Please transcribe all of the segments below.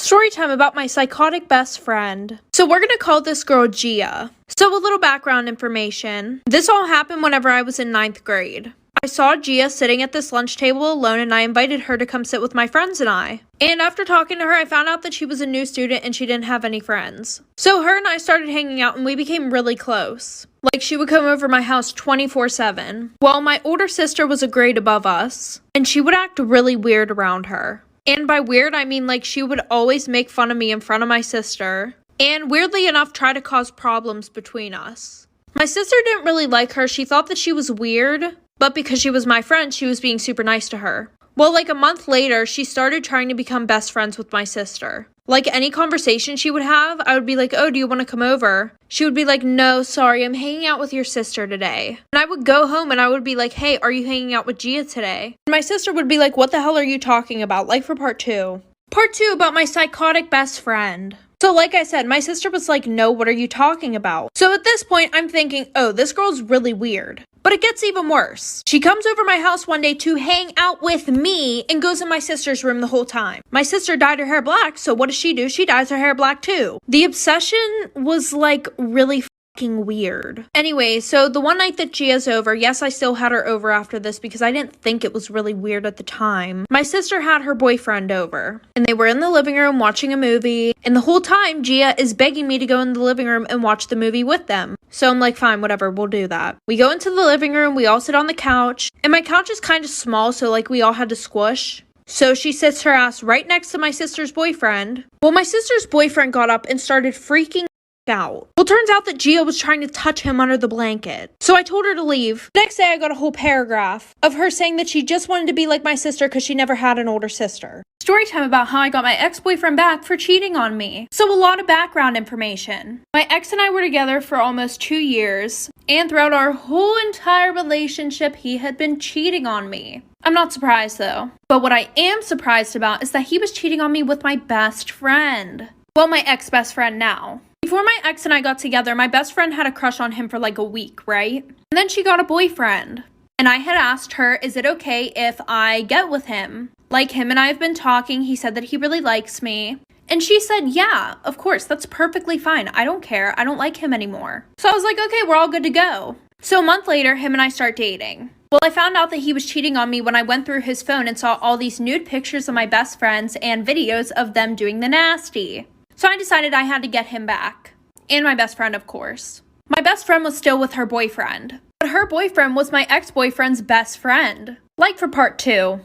Story time about my psychotic best friend. So we're gonna call this girl Gia. So a little background information. This all happened whenever I was in 9th grade. I saw Gia sitting at this lunch table alone and I invited her to come sit with my friends and I. And after talking to her, I found out that she was a new student and she didn't have any friends. So her and I started hanging out and we became really close. Like, she would come over my house 24/7. Well, my older sister was a grade above us and she would act really weird around her. And by weird, I mean like she would always make fun of me in front of my sister. And weirdly enough, try to cause problems between us. My sister didn't really like her. She thought that she was weird, but because she was my friend, she was being super nice to her. Well, like a month later, she started trying to become best friends with my sister. Like any conversation she would have, I would be like, oh, do you want to come over? She would be like, no, sorry, I'm hanging out with your sister today. And I would go home and I would be like, hey, are you hanging out with Gia today? And my sister would be like, what the hell are you talking about? Like for part 2. Part 2 about my psychotic best friend. So like I said, my sister was like, no, what are you talking about? So at this point, I'm thinking, oh, this girl's really weird. But it gets even worse. She comes over my house one day to hang out with me and goes in my sister's room the whole time. My sister dyed her hair black, so what does she do? She dyes her hair black too. The obsession was like really fucking weird. Anyway, so the one night that Gia's over, yes, I still had her over after this because I didn't think it was really weird at the time. My sister had her boyfriend over and they were in the living room watching a movie, and the whole time Gia is begging me to go in the living room and watch the movie with them. So I'm like, fine, whatever, we'll do that. We go into the living room, we all sit on the couch, and my couch is kind of small, so like we all had to squish. So she sits her ass right next to my sister's boyfriend. Well, my sister's boyfriend got up and started freaking out. Well, turns out that Gia was trying to touch him under the blanket. So I told her to leave. The next day, I got a whole paragraph of her saying that she just wanted to be like my sister because she never had an older sister. Story time about how I got my ex-boyfriend back for cheating on me. So a lot of background information. My ex and I were together for almost 2 years, and throughout our whole entire relationship, he had been cheating on me. I'm not surprised though. But what I am surprised about is that he was cheating on me with my best friend. Well, my ex-best friend now. Before my ex and I got together, my best friend had a crush on him for like a week, right? And then she got a boyfriend. And I had asked her, is it okay if I get with him? Like, him and I have been talking. He said that he really likes me. And she said, yeah, of course, that's perfectly fine. I don't care. I don't like him anymore. So I was like, okay, we're all good to go. So a month later, him and I start dating. Well, I found out that he was cheating on me when I went through his phone and saw all these nude pictures of my best friends and videos of them doing the nasty. So I decided I had to get him back. And my best friend, of course. My best friend was still with her boyfriend. But her boyfriend was my ex-boyfriend's best friend. Like for part 2.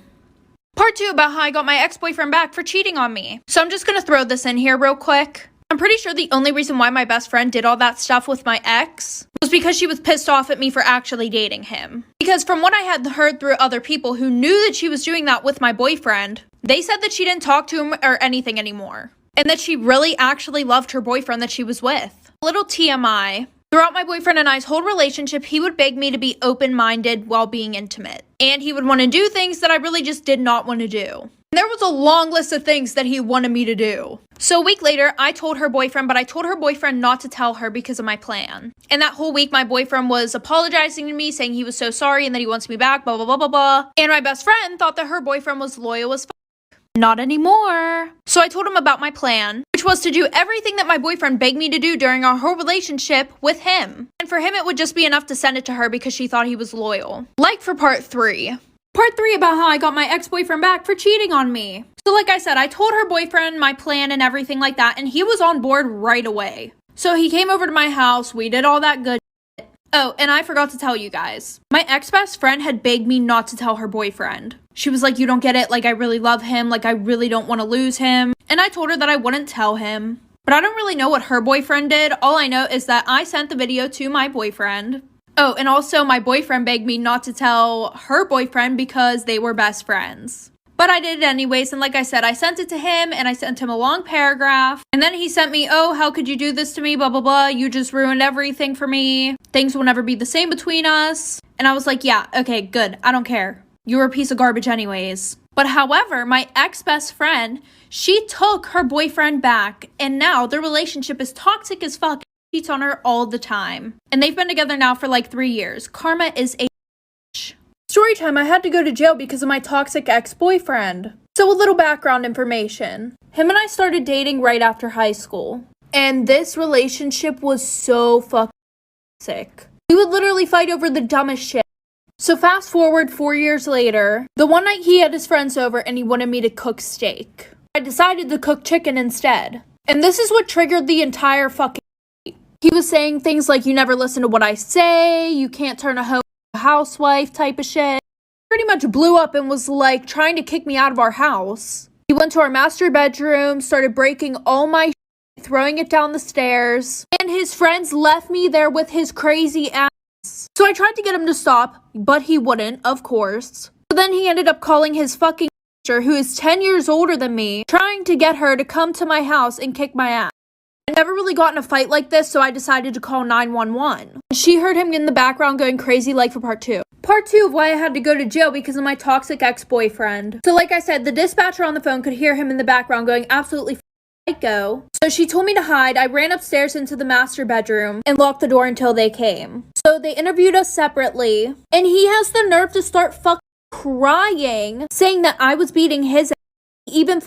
Part 2 about how I got my ex-boyfriend back for cheating on me. So I'm just gonna throw this in here real quick. I'm pretty sure the only reason why my best friend did all that stuff with my ex was because she was pissed off at me for actually dating him. Because from what I had heard through other people who knew that she was doing that with my boyfriend, they said that she didn't talk to him or anything anymore. And that she really actually loved her boyfriend that she was with. Little TMI. Throughout my boyfriend and I's whole relationship, he would beg me to be open-minded while being intimate. And he would want to do things that I really just did not want to do. And there was a long list of things that he wanted me to do. So a week later, I told her boyfriend, but I told her boyfriend not to tell her because of my plan. And that whole week, my boyfriend was apologizing to me, saying he was so sorry and that he wants me back, blah, blah, blah, blah, blah. And my best friend thought that her boyfriend was loyal as fuck. Not anymore. So I told him about my plan, which was to do everything that my boyfriend begged me to do during our whole relationship with him. And for him, it would just be enough to send it to her because she thought he was loyal. Like for part 3. Part 3 about how I got my ex-boyfriend back for cheating on me. So like I said, I told her boyfriend my plan and everything like that, and he was on board right away. So he came over to my house, we did all that good shit. Oh, and I forgot to tell you guys. My ex-best friend had begged me not to tell her boyfriend. She was like, you don't get it, like I really love him, like I really don't want to lose him. And I told her that I wouldn't tell him. But I don't really know what her boyfriend did. All I know is that I sent the video to my boyfriend. Oh, and also my boyfriend begged me not to tell her boyfriend because they were best friends. But I did it anyways, and like I said, I sent it to him, and I sent him a long paragraph. And then he sent me, oh, how could you do this to me, blah, blah, blah. You just ruined everything for me. Things will never be the same between us. And I was like, yeah, okay, good. I don't care. You were a piece of garbage anyways. But however, my ex-best friend, she took her boyfriend back, and now their relationship is toxic as fuck. He cheats on her all the time. And they've been together now for like 3 years. Karma is a bitch. Story time, I had to go to jail because of my toxic ex-boyfriend. So a little background information. Him and I started dating right after high school. And this relationship was so fucking toxic. We would literally fight over the dumbest shit. So fast forward 4 years later, the one night he had his friends over and he wanted me to cook steak. I decided to cook chicken instead. And this is what triggered the entire fucking fight. He was saying things like, you never listen to what I say, you can't turn a hoe into a housewife type of shit. Pretty much blew up and was like trying to kick me out of our house. He went to our master bedroom, started breaking all my shit, throwing it down the stairs, and his friends left me there with his crazy ass. So I tried to get him to stop, but he wouldn't, of course. So then he ended up calling his fucking sister, who is 10 years older than me, trying to get her to come to my house and kick my ass. I never really got in a fight like this, so I decided to call 911. She heard him in the background going crazy like for part 2. Part 2 of why I had to go to jail because of my toxic ex-boyfriend. So like I said, the dispatcher on the phone could hear him in the background going absolutely psycho. So she told me to hide. I ran upstairs into the master bedroom and locked the door until they came. So they interviewed us separately, and he has the nerve to start fucking crying, saying that I was beating his ass. He even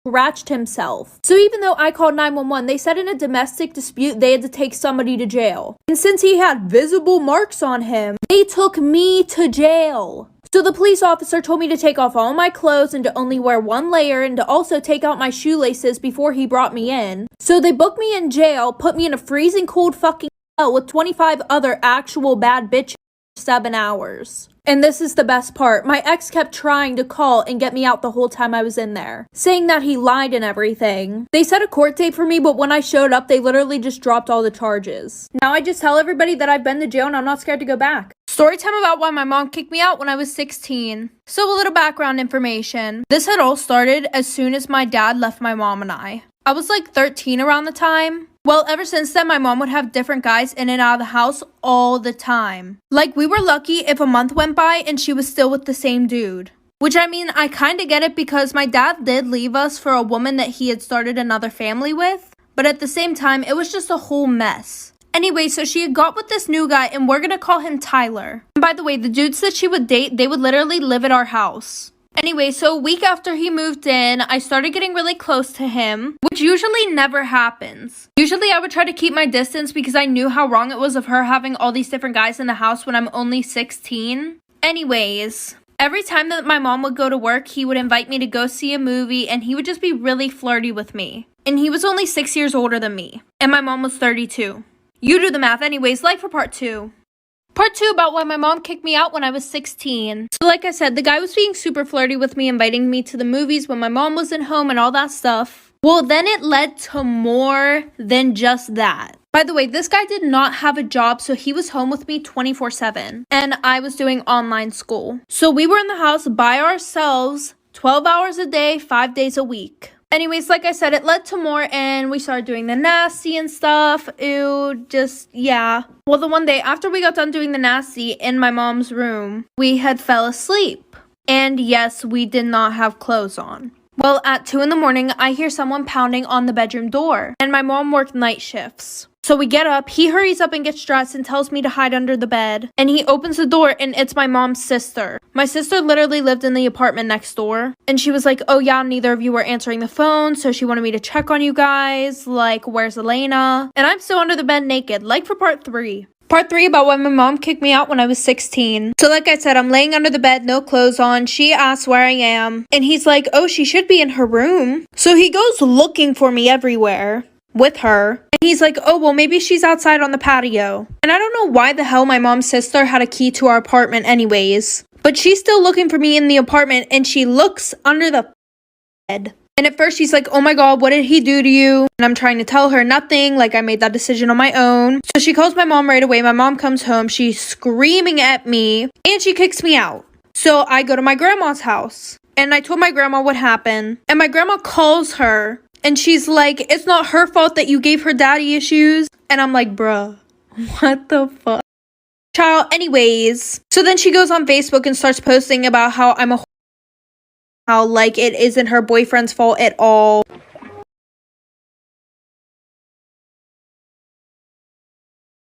scratched himself. So even though I called 911, they said in a domestic dispute they had to take somebody to jail. And since he had visible marks on him, they took me to jail. So the police officer told me to take off all my clothes and to only wear one layer and to also take out my shoelaces before he brought me in. So they booked me in jail, put me in a freezing cold fucking cell with 25 other actual bad bitches for 7 hours. And this is the best part. My ex kept trying to call and get me out the whole time I was in there, saying that he lied and everything. They set a court date for me, but when I showed up, they literally just dropped all the charges. Now I just tell everybody that I've been to jail and I'm not scared to go back. Story time about why my mom kicked me out when I was 16. So a little background information. This had all started as soon as my dad left my mom and I. I was like 13 around the time. Well, ever since then, my mom would have different guys in and out of the house all the time. Like, we were lucky if a month went by and she was still with the same dude. Which, I mean, I kind of get it because my dad did leave us for a woman that he had started another family with. But at the same time, it was just a whole mess. Anyway, so she had got with this new guy and we're gonna call him Tyler. And by the way, the dudes that she would date, they would literally live at our house. Anyway, so a week after he moved in, I started getting really close to him, which usually never happens. Usually I would try to keep my distance because I knew how wrong it was of her having all these different guys in the house when I'm only 16. Anyways, every time that my mom would go to work, he would invite me to go see a movie and he would just be really flirty with me. And he was only 6 years older than me, and my mom was 32. You do the math. Anyways, like for part 2. Part 2 about why my mom kicked me out when I was 16. So like I said, the guy was being super flirty with me, inviting me to the movies when my mom wasn't home and all that stuff. Well, then it led to more than just that. By the way, this guy did not have a job, so he was home with me 24/7. And I was doing online school. So we were in the house by ourselves, 12 hours a day, 5 days a week. Anyways, like I said, it led to more and we started doing the nasty and stuff. Ew, just, yeah. Well, the one day after we got done doing the nasty in my mom's room, we had fell asleep. And yes, we did not have clothes on. Well, at 2 in the morning, I hear someone pounding on the bedroom door. And my mom worked night shifts. So we get up, he hurries up and gets dressed and tells me to hide under the bed. And he opens the door and it's my mom's sister. My sister literally lived in the apartment next door. And she was like, oh yeah, neither of you were answering the phone. So she wanted me to check on you guys. Like, where's Elena? And I'm still under the bed naked, like for part 3. Part 3 about why my mom kicked me out when I was 16. So like I said, I'm laying under the bed, no clothes on. She asks where I am. And he's like, oh, she should be in her room. So he goes looking for me everywhere with her. And he's like, oh, well, maybe she's outside on the patio. And I don't know why the hell my mom's sister had a key to our apartment anyways. But she's still looking for me in the apartment and she looks under the bed. And at first she's like, oh my god, what did he do to you? And I'm trying to tell her nothing, like I made that decision on my own. So she calls my mom right away. My mom comes home. She's screaming at me and she kicks me out. So I go to my grandma's house and I told my grandma what happened. And my grandma calls her and she's like, it's not her fault that you gave her daddy issues. And I'm like, bruh, what the fuck? Child, anyways. So then she goes on Facebook and starts posting about how I'm a how like it isn't her boyfriend's fault at all.